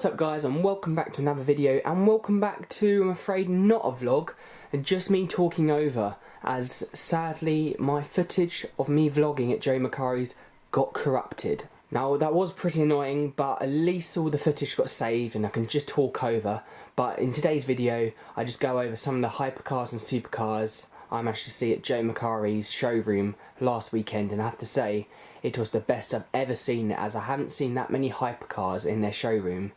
What's up guys, and welcome back to another video, and welcome back to, I'm afraid, not a vlog, just me talking over, as sadly my footage of me vlogging at Joe Macari's got corrupted. Now that was pretty annoying, but at least all the footage got saved and I can just talk over. But in today's video I just go over some of the hypercars and supercars I managed to see at Joe Macari's showroom last weekend, and I have to say it was the best I've ever seen, as I haven't seen that many hypercars in their showroom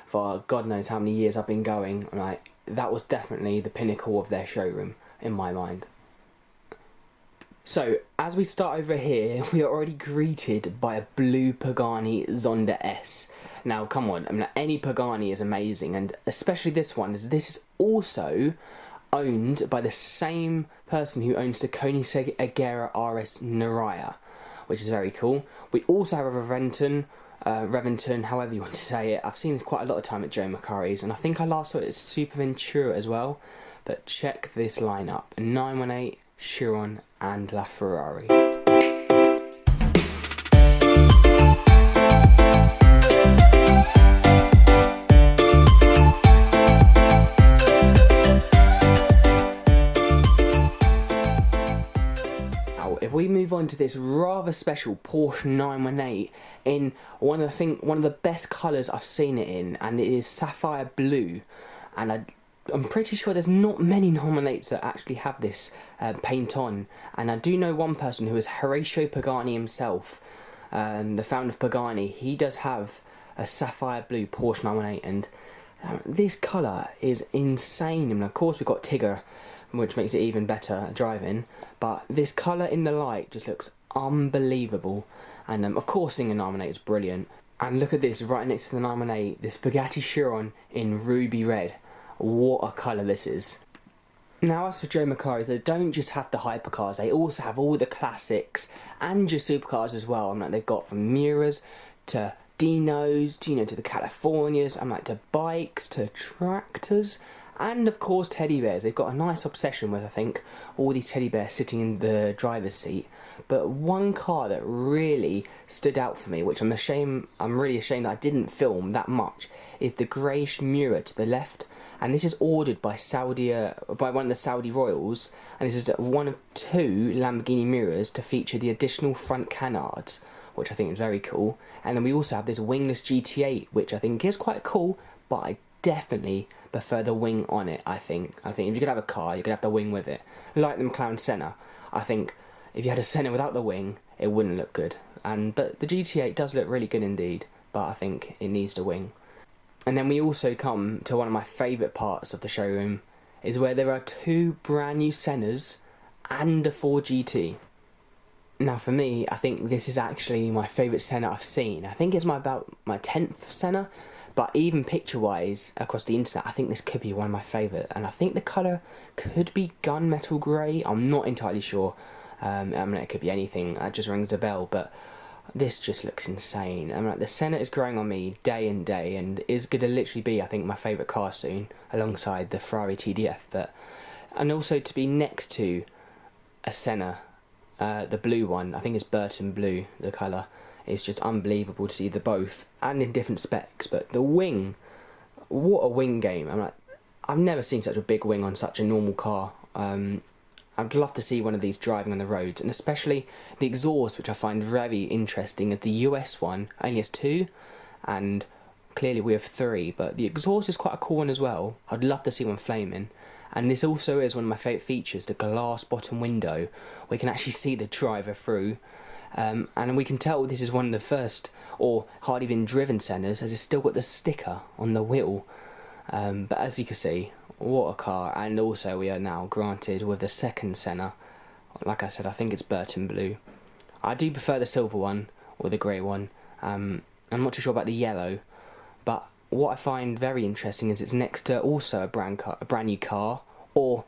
for God knows how many years I've been going. Like, that was definitely the pinnacle of their showroom in my mind. So as we start over here, we are already greeted by a blue Pagani Zonda S. Now come on, I mean, any Pagani is amazing, and especially this one, as this is also owned by the same person who owns the Koenigsegg Agera RS Naraya, which is very cool. We also have a Reventon, however you want to say it. I've seen this quite a lot of time at Joe Macari's, and I think I last saw it at Super Ventura as well. But check this lineup: 918, Chiron and LaFerrari. If we move on to this rather special Porsche 918 in one of the best colours I've seen it in, and it is sapphire blue, and I'm pretty sure there's not many 918s that actually have this paint on, and I do know one person who is Horacio Pagani himself, the founder of Pagani. He does have a sapphire blue Porsche 918, and this colour is insane. I mean, of course we've got Tigger, which makes it even better driving, but this colour in the light just looks unbelievable. And of course seeing a 918 is brilliant. And look at this right next to the 918, this Bugatti Chiron in ruby red. What a colour this is. Now as for Joe Macari's, they don't just have the hypercars, they also have all the classics and just supercars as well. I'm like, they've got from Miras to Dinos to the Californias, I'm like, to bikes to tractors, and of course teddy bears. They've got a nice obsession with, I think, all these teddy bears sitting in the driver's seat. But one car that really stood out for me, which I'm really ashamed that I didn't film that much, is the greyish Miura to the left. And this is ordered by one of the Saudi royals, and this is one of two Lamborghini Miuras to feature the additional front canards, which I think is very cool. And then we also have this wingless GT8, which I think is quite cool, but I definitely prefer the wing on it. I think if you could have a car, you could have the wing with it. Like the McLaren Senna, I think if you had a Senna without the wing, it wouldn't look good. But the GT8 does look really good indeed, but I think it needs the wing. And then we also come to one of my favourite parts of the showroom, is where there are two brand new Sennas and a 4GT. Now for me, I think this is actually my favourite Senna I've seen. I think it's about my 10th Senna, but even picture-wise across the internet, I think this could be one of my favourite. And I think the colour could be gunmetal grey, I'm not entirely sure. I mean, it could be anything, that just rings a bell, but this just looks insane. I mean, like, the Senna is growing on me day and day, and is going to literally be, I think, my favourite car soon, alongside the Ferrari TDF. And also to be next to a Senna, the blue one, I think it's Burton Blue, the colour. It's just unbelievable to see the both, and in different specs. But the wing, what a wing game. I'm like, I've never seen such a big wing on such a normal car. I'd love to see one of these driving on the roads, and especially the exhaust, which I find very interesting. The US one only has 2, and clearly we have 3, but the exhaust is quite a cool one as well. I'd love to see one flaming. And this also is one of my favourite features, the glass bottom window, where you can actually see the driver through. And we can tell this is one of the first, or hardly been driven Sennas, as it's still got the sticker on the wheel. But as you can see, what a car. And also we are now granted with the second Senna. Like I said, I think it's Burton Blue. I do prefer the silver one, or the grey one. I'm not too sure about the yellow, but what I find very interesting is it's next to also a brand new car, or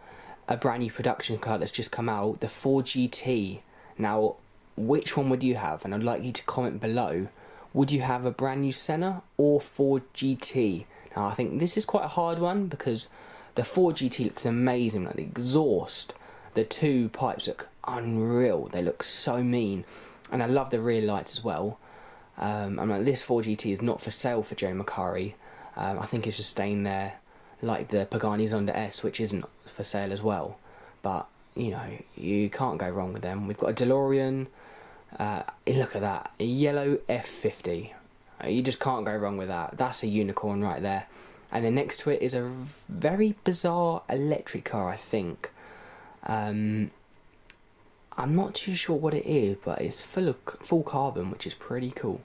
a brand new production car that's just come out, the 4GT. Now, which one would you have? And I'd like you to comment below. Would you have a brand new Senna or 4GT? Now I think this is quite a hard one, because the 4GT looks amazing. Like the exhaust, the two pipes look unreal. They look so mean, and I love the rear lights as well. I'm like, this 4GT is not for sale for Joe Macari. I think it's just staying there, like the Pagani Zonda S, which isn't for sale as well. But, you know, you can't go wrong with them. We've got a DeLorean. Look at that, a yellow F50. You just can't go wrong with that. That's a unicorn right there. And then next to it is a very bizarre electric car, I think. I'm not too sure what it is, but it's full carbon, which is pretty cool.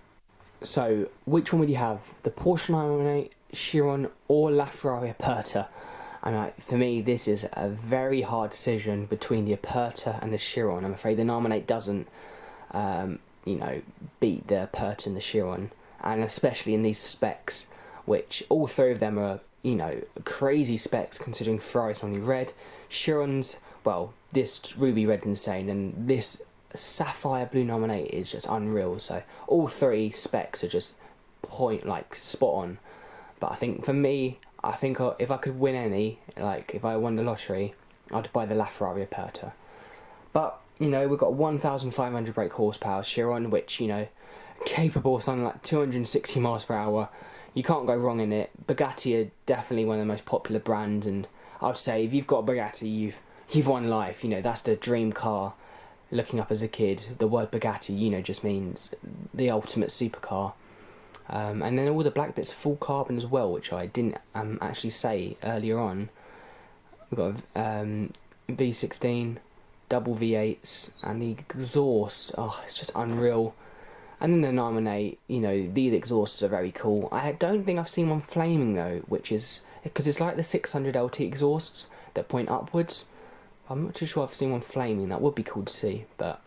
So, which one would you have? The Porsche 918, Chiron, or LaFerrari Aperta? And for me, this is a very hard decision between the Aperta and the Chiron. I'm afraid the 918 doesn't, you know, beat the Aperta and the Chiron, and especially in these specs, which all three of them are, you know, crazy specs considering Ferrari's only red. Chiron's, well, this ruby red insane, and this sapphire blue 918 is just unreal. So all three specs are just spot on. But I think for me, I think if I could win any, like if I won the lottery, I'd buy the LaFerrari Aperta. But, you know, we've got 1,500 brake horsepower Chiron, which, you know, capable of something like 260 miles per hour. You can't go wrong in it. Bugatti are definitely one of the most popular brands, and I would say if you've got a Bugatti, you've won life. You know, that's the dream car. Looking up as a kid, the word Bugatti, you know, just means the ultimate supercar. And then all the black bits are full carbon as well, which I didn't actually say earlier on. We've got V16, double V8s, and the exhaust, it's just unreal. And then the 918, you know, these exhausts are very cool. I don't think I've seen one flaming though, which is, because it's like the 600 LT exhausts that point upwards. I'm not too sure I've seen one flaming. That would be cool to see, but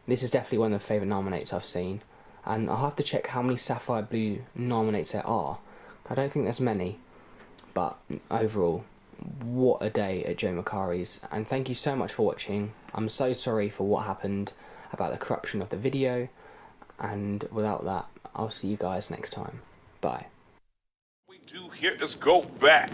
this is definitely one of the favourite 918s I've seen. And I'll have to check how many sapphire blue 918s there are. I don't think there's many, but overall, what a day at Joe Macari's. And thank you so much for watching. I'm so sorry for what happened about the corruption of the video, and without that, I'll see you guys next time. Bye. We do here is go back.